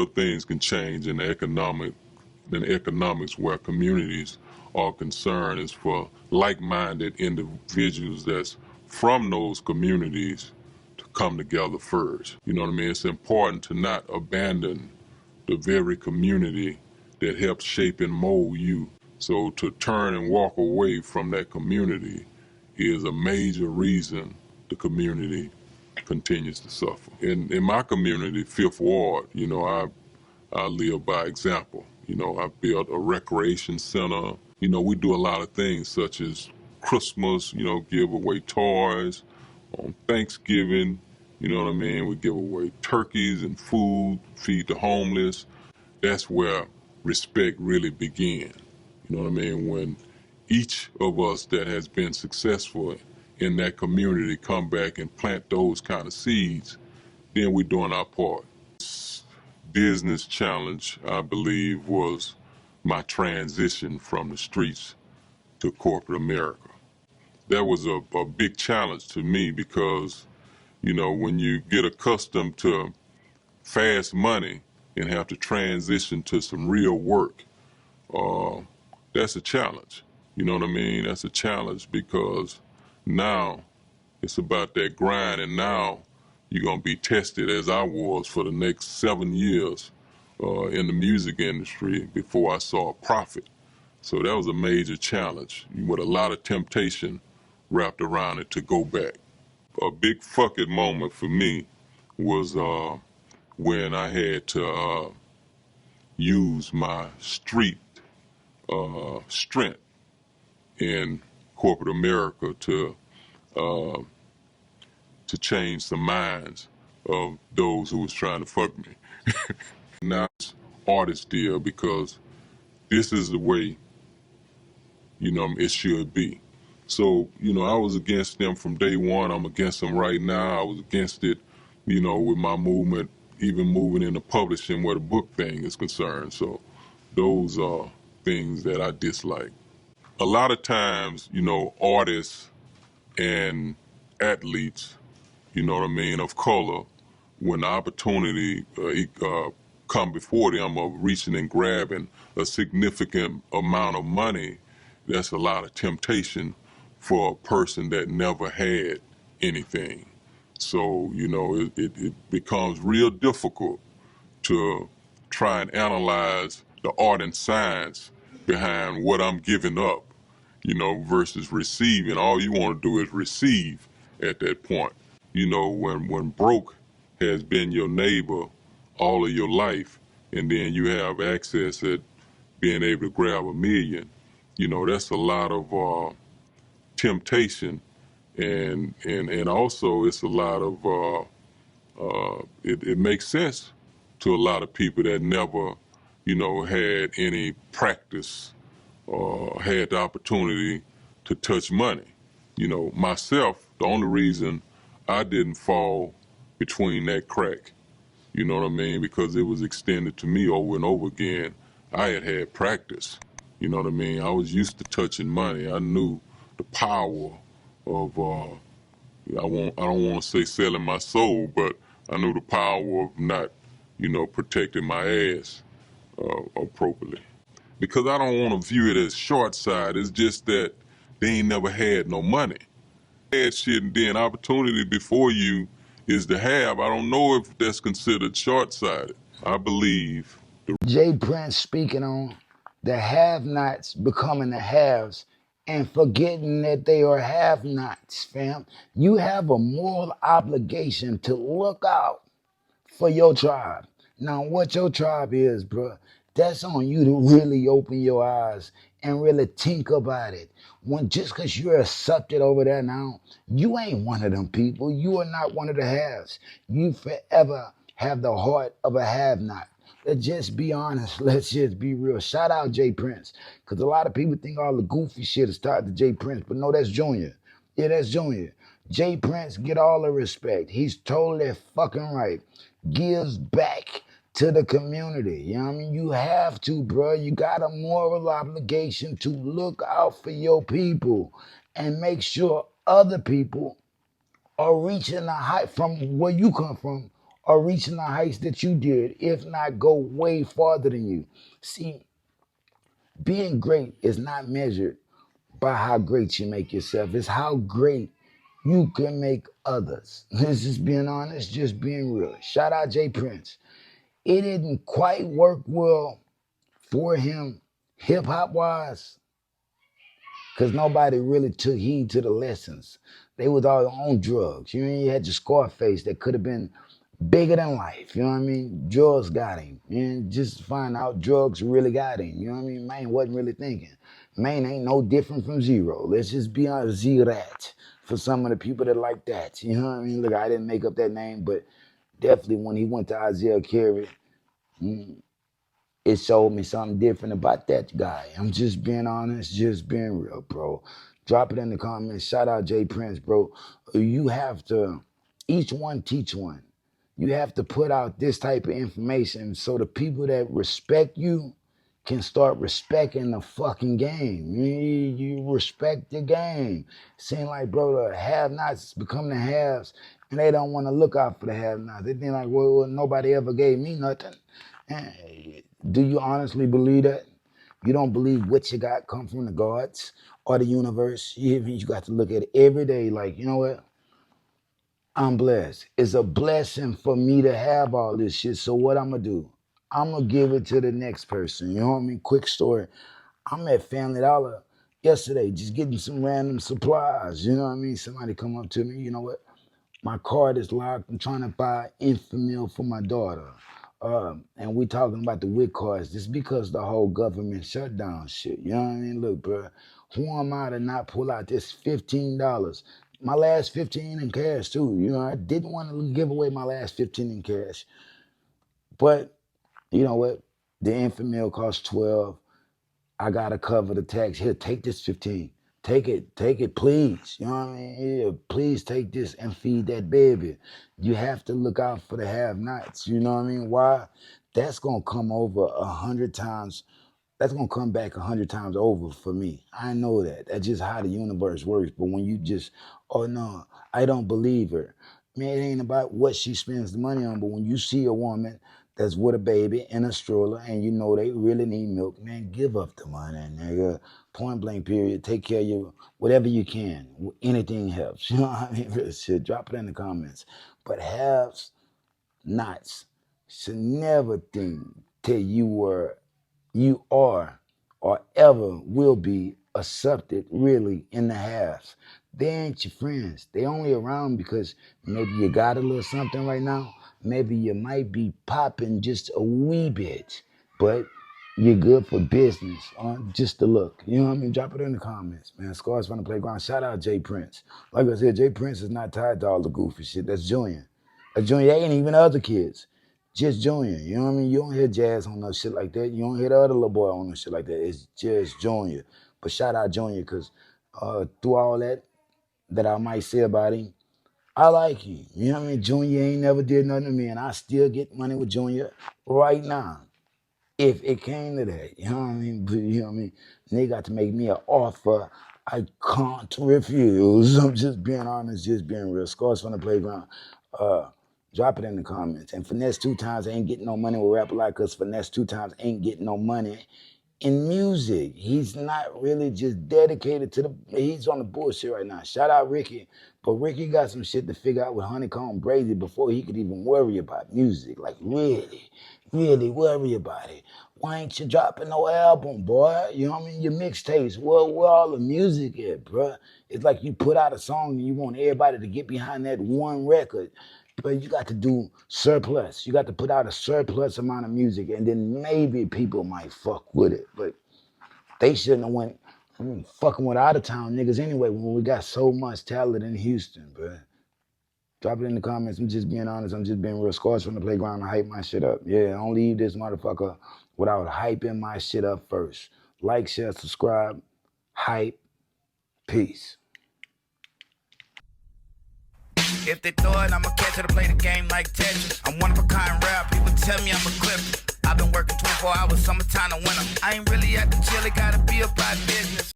things can change in economics where communities are concerned is for like-minded individuals that's from those communities to come together first. You know what I mean? It's important to not abandon the very community that helped shape and mold you. So to turn and walk away from that community is a major reason the community continues to suffer. In my community, Fifth Ward, I live by example. I built a recreation center. We do a lot of things such as Christmas, give away toys. On Thanksgiving, you know what I mean? We give away turkeys and food, feed the homeless. That's where respect really began. You know what I mean? When each of us that has been successful in that community come back and plant those kind of seeds, then we're doing our part. Business challenge, I believe, was my transition from the streets to corporate America. That was a big challenge to me because, when you get accustomed to fast money and have to transition to some real work, that's a challenge. You know what I mean? That's a challenge because now it's about that grind, and now you're going to be tested as I was for the next 7 years in the music industry before I saw a profit. So that was a major challenge with a lot of temptation wrapped around it to go back. A big fuck it moment for me was when I had to use my street strength in corporate America to change the minds of those who was trying to fuck me. Now it's artist deal because this is the way, it should be. So, I was against them from day one. I'm against them right now. I was against it, with my movement, even moving into publishing where the book thing is concerned. So those are things that I dislike. A lot of times, artists and athletes, of color, when the opportunity come before them of reaching and grabbing a significant amount of money, that's a lot of temptation for a person that never had anything. So, it becomes real difficult to try and analyze the art and science behind what I'm giving up, versus receiving. All you want to do is receive at that point. When broke has been your neighbor all of your life, and then you have access at being able to grab $1 million, that's a lot of temptation, and also it's a lot of it makes sense to a lot of people that never, had any practice or had the opportunity to touch money. Myself, the only reason I didn't fall between that crack, you know what I mean, because it was extended to me over and over again. I had practice, you know what I mean. I was used to touching money. I knew the power of I don't want to say selling my soul, but I knew the power of not, protecting my ass appropriately. Because I don't want to view it as short side. It's just that they ain't never had no money. Had shit, and then opportunity before you is to have. I don't know if that's considered short sighted. I believe Jay Prince speaking on the have-nots becoming the haves and forgetting that they are have-nots, fam. You have a moral obligation to look out for your tribe. Now, what your tribe is, bro, that's on you to really open your eyes and really think about it. Just because you're accepted over there now, you ain't one of them people. You are not one of the haves. You forever have the heart of a have-not. Let's just be honest. Let's just be real. Shout out Jay Prince. Because a lot of people think all the goofy shit is started to Jay Prince. But no, that's Junior. Yeah, that's Junior. Jay Prince, get all the respect. He's totally fucking right. Gives back to the community. You know what I mean? You have to, bro. You got a moral obligation to look out for your people and make sure other people are reaching the height from where you come from or reaching the heights that you did, if not go way farther than you. See, being great is not measured by how great you make yourself. It's how great you can make others. This is being honest, just being real. Shout out Jay Prince. It didn't quite work well for him, hip hop wise, because nobody really took heed to the lessons. They was all on drugs. You know, you had your Scarface that could have been bigger than life. You know what I mean? Drugs got him. And just find out drugs really got him. You know what I mean? Man wasn't really thinking. Man ain't no different from zero. Let's just be honest, Z-Rat for some of the people that like that. You know what I mean? Look, I didn't make up that name, but definitely when he went to Isaiah Carey, it showed me something different about that guy. I'm just being honest, just being real, bro. Drop it in the comments. Shout out Jay Prince, bro. You have to, each one teach one. You have to put out this type of information so the people that respect you can start respecting the fucking game. You respect the game. Seem like, bro, the have-nots become the haves, and they don't want to look out for the have-nots. They think like, well, nobody ever gave me nothing. Do you honestly believe that? You don't believe what you got come from the gods or the universe? You got to look at it every day like, you know what? I'm blessed. It's a blessing for me to have all this shit. So what I'm going to do? I'm going to give it to the next person. You know what I mean? Quick story. I'm at Family Dollar yesterday just getting some random supplies. You know what I mean? Somebody come up to me, you know what? My card is locked. I'm trying to buy Enfamil for my daughter. And we talking about the WIC cards. Just because the whole government shutdown shit. You know what I mean? Look, bro, who am I to not pull out this $15? My last 15 in cash too. You know, I didn't want to give away my last 15 in cash. But you know what? The Enfamil costs 12. I gotta cover the tax. Here, take this 15. Take it, please. You know what I mean? Yeah, please take this and feed that baby. You have to look out for the have-nots. You know what I mean? Why? That's gonna come over 100 times. That's gonna come back 100 times over for me. I know that. That's just how the universe works. But when you just, oh no, I don't believe her. Man, it ain't about what she spends the money on. But when you see a woman that's with a baby in a stroller and you know they really need milk, man, give up the money, nigga. Point blank period. Take care of you, whatever you can. Anything helps. You know what I mean? Real shit. Drop it in the comments. But haves nots should never think till you are or ever will be accepted really in the halves. They ain't your friends. They only around because maybe you got a little something right now. Maybe you might be popping just a wee bit, but you're good for business or just the look. You know what I mean? Drop it in the comments, man. Scars from the Playground. Shout out Jay Prince. Like I said, Jay Prince is not tied to all the goofy shit. That's Junior. That's Junior. They ain't even other kids. Just Junior. You know what I mean? You don't hear Jazz on no shit like that. You don't hear the other little boy on no shit like that. It's just Junior. But shout out Junior because through all that I might say about him, I like him. You know what I mean? Junior ain't never did nothing to me, and I still get money with Junior right now. If it came to that, you know what I mean? But, you know what I mean? They got to make me an offer I can't refuse. I'm just being honest, just being real. Scores from the Playground. Drop it in the comments. And Finesse 2 Times ain't getting no money with Rap Like Us. Finesse 2 Times ain't getting no money in music. He's not really just dedicated to he's on the bullshit right now. Shout out Ricky. But Ricky got some shit to figure out with Honeycomb Brazy before he could even worry about music. Like, really worry about it. Why ain't you dropping no album, boy? You know what I mean? Your mixtapes, where all the music at, bruh? It's like you put out a song and you want everybody to get behind that one record. But you got to do surplus. You got to put out a surplus amount of music, and then maybe people might fuck with it. But they shouldn't have went fucking with out-of-town niggas anyway when we got so much talent in Houston, bro. Drop it in the comments. I'm just being honest. I'm just being real. Scores from the Playground to hype my shit up. Yeah, don't leave this motherfucker without hyping my shit up first. Like, share, subscribe, hype, peace. If they throw it, I'ma catch it to play the game like Tetris. I'm one of a kind rap, people tell me I'm a clip. I've been working 24 hours, summertime to winter. I ain't really at the chill, it gotta be about business.